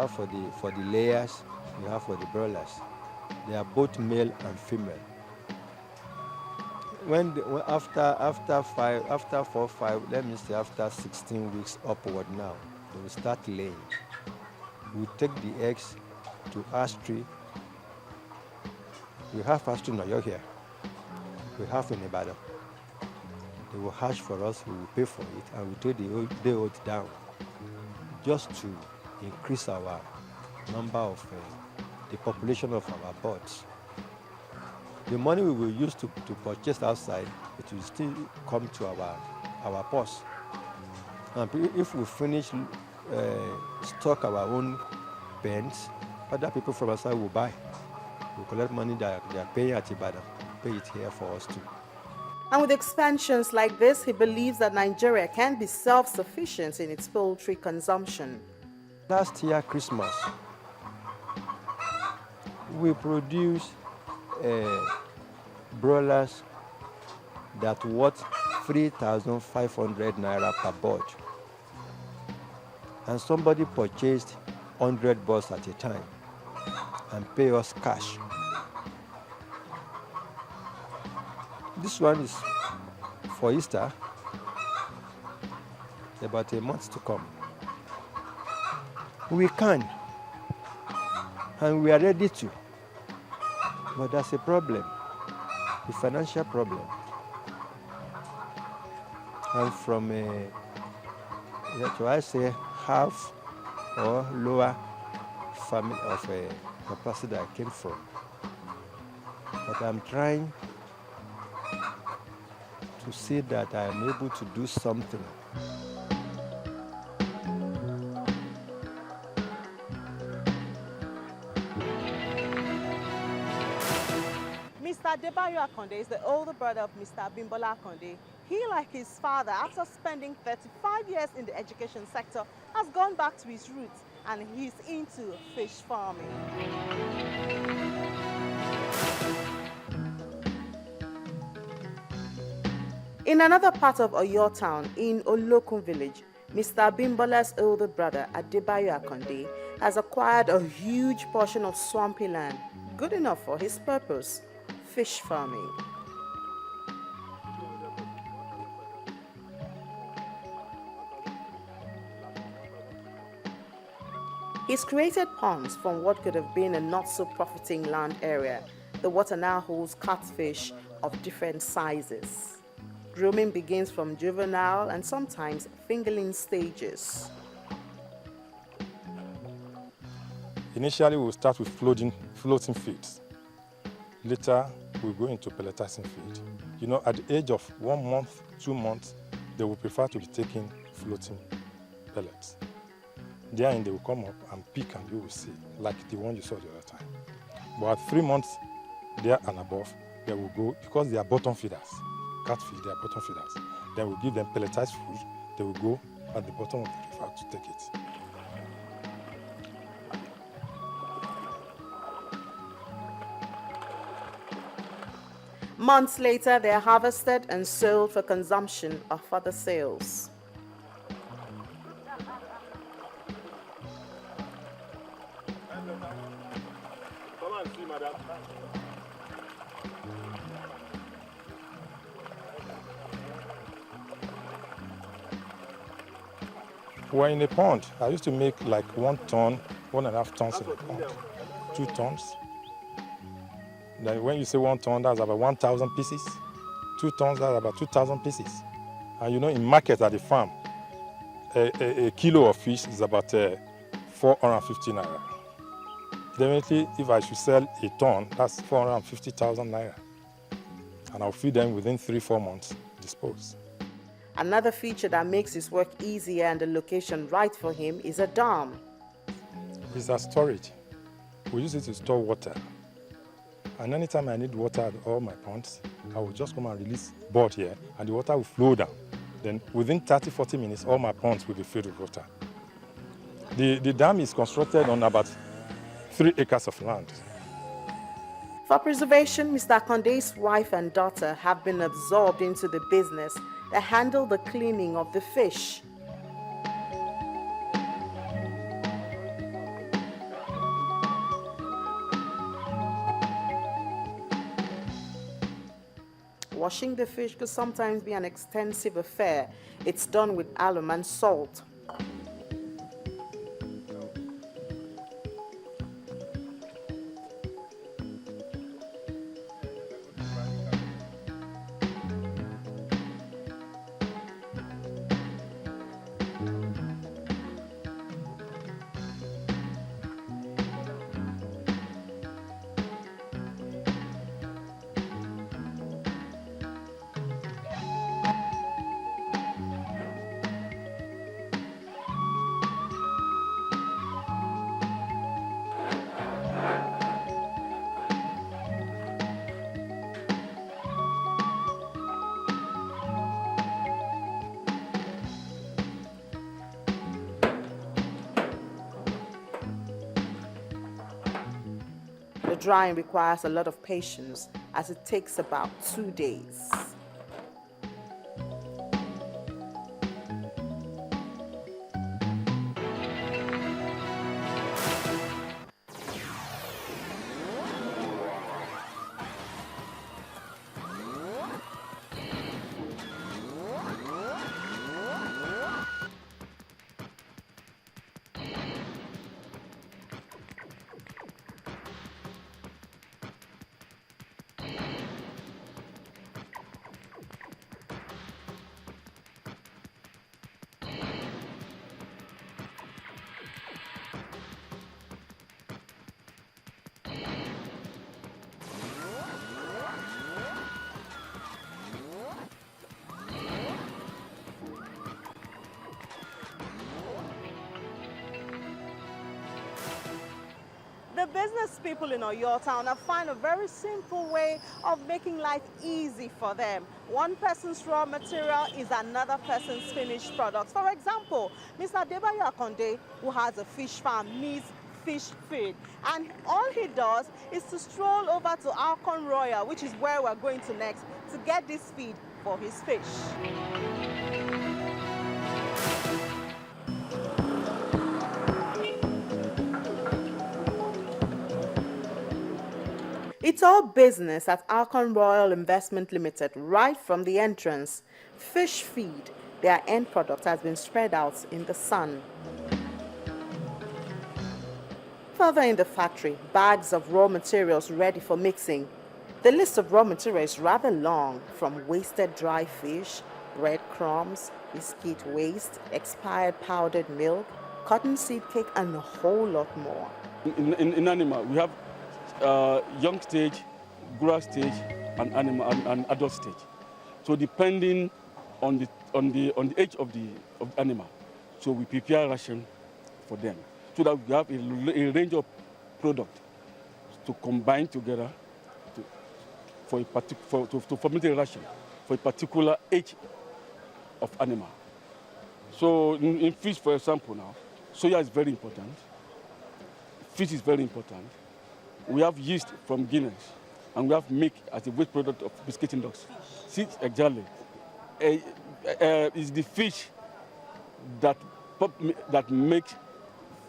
have for the layers, you have for the broilers. They are both male and female. After 4, 5, let me say after 16 weeks upward now, they will start laying. We take the eggs to hatchery. We have hatchery in Oyo here. We have in Ibadan. They will hatch for us, we will pay for it, and we take the old down just to increase our number of the population of our birds. The money we will use to purchase outside, it will still come to our purse. And if we finish stock our own pens, other people from outside will buy. We collect money that they are paying at Ibadan, pay it here for us too. And with expansions like this, he believes that Nigeria can be self-sufficient in its poultry consumption. Last year, Christmas, we produced broilers that worth 3,500 naira per bird. And somebody purchased 100 birds at a time and pay us cash. This one is for Easter, about a month to come. We can, and we are ready to, but that's a problem, a financial problem. And from half or lower family of a capacity that I came from. But I'm trying to see that I am able to do something. Mr. Adebayo Akonde is the older brother of Mr. Abimbola Akonde. He, like his father, after spending 35 years in the education sector, has gone back to his roots and he's into fish farming. In another part of Oyo town, in Olokun village, Mr. Abimbola's older brother, Adebayo Akonde, has acquired a huge portion of swampy land, good enough for his purpose, fish farming. He's created ponds from what could have been a not-so-profiting land area. The water now holds catfish of different sizes. Grooming begins from juvenile and sometimes fingerling stages. Initially, we'll start with floating feeds. Later, we'll go into pelletizing feed. You know, at the age of 1 month, 2 months, they will prefer to be taking floating pellets. Therein, they will come up and pick, and you will see, like the one you saw the other time. But at 3 months, there and above, they will go, because they are bottom feeders. Catfish, they are bottom feeders. Then we'll give them pelletized food. They will go at the bottom of the river to take it. Months later, they are harvested and sold for consumption or further sales. Come and see, madam. We're in a pond. I used to make like 1 ton, 1.5 tons in a pond, 2 tons. Then when you say 1 ton, that's about 1,000 pieces. 2 tons, that's about 2,000 pieces. And you know, in market at the farm, a kilo of fish is about 450 naira. Definitely, if I should sell a ton, that's 450,000 naira. And I'll feed them within 3-4 months, dispose. Another feature that makes his work easier and the location right for him is a dam. It's a storage. We use it to store water. And anytime I need water at all my ponds, I will just come and release board here, and the water will flow down. Then within 30-40 minutes, all my ponds will be filled with water. The dam is constructed on about 3 acres of land. For preservation, Mr. Akonde's wife and daughter have been absorbed into the business. They handle the cleaning of the fish. Washing the fish could sometimes be an extensive affair. It's done with alum and salt. The drying requires a lot of patience as it takes about 2 days. The business people in Oyo Town have found a very simple way of making life easy for them. One person's raw material is another person's finished product. For example, Mr. Debayo Akonde, who has a fish farm, needs fish feed. And all he does is to stroll over to Alcon Royal, which is where we're going to next, to get this feed for his fish. It's all business at Alcon Royal Investment Limited right from the entrance. Fish feed, their end product, has been spread out in the sun. Further in the factory, bags of raw materials ready for mixing. The list of raw materials is rather long, from wasted dry fish, breadcrumbs, biscuit waste, expired powdered milk, cottonseed cake, and a whole lot more. In animal, we have young stage, grass stage, and animal and adult stage. So depending on the age of the animal, so we prepare ration for them, so that we have a range of products to combine together to formulate a ration for a particular age of animal. So in fish, for example, now soya is very important. Fish is very important. We have yeast from Guinness, and we have milk as a waste product of biscuiting dogs. See, exactly. It's the fish that makes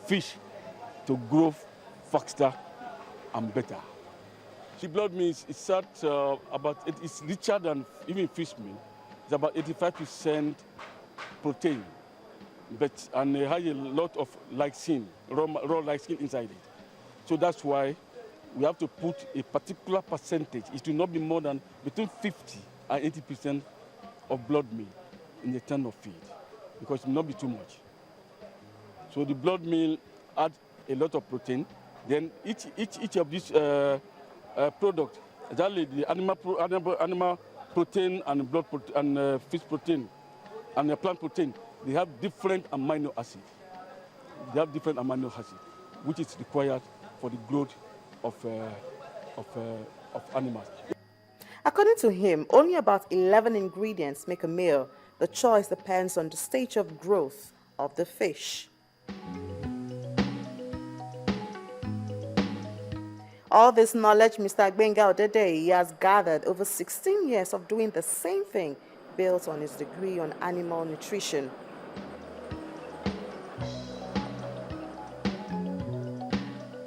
fish to grow faster and better. The blood meal is it's richer than even fish meal. It's about 85% protein, and it has a lot of lysine, raw lysine inside it. So that's why we have to put a particular percentage. It will not be more than between 50 and 80% of blood meal in the ton of feed, because it will not be too much. So the blood meal adds a lot of protein. Then each of these products, exactly the animal protein and blood protein and fish protein and plant protein, they have different amino acids. They have different amino acids, which is required for the growth of animals. According to him, only about 11 ingredients make a meal. The choice depends on the stage of growth of the fish. All this knowledge Mr. Gbenga Odede has gathered over 16 years of doing the same thing, built on his degree on animal nutrition.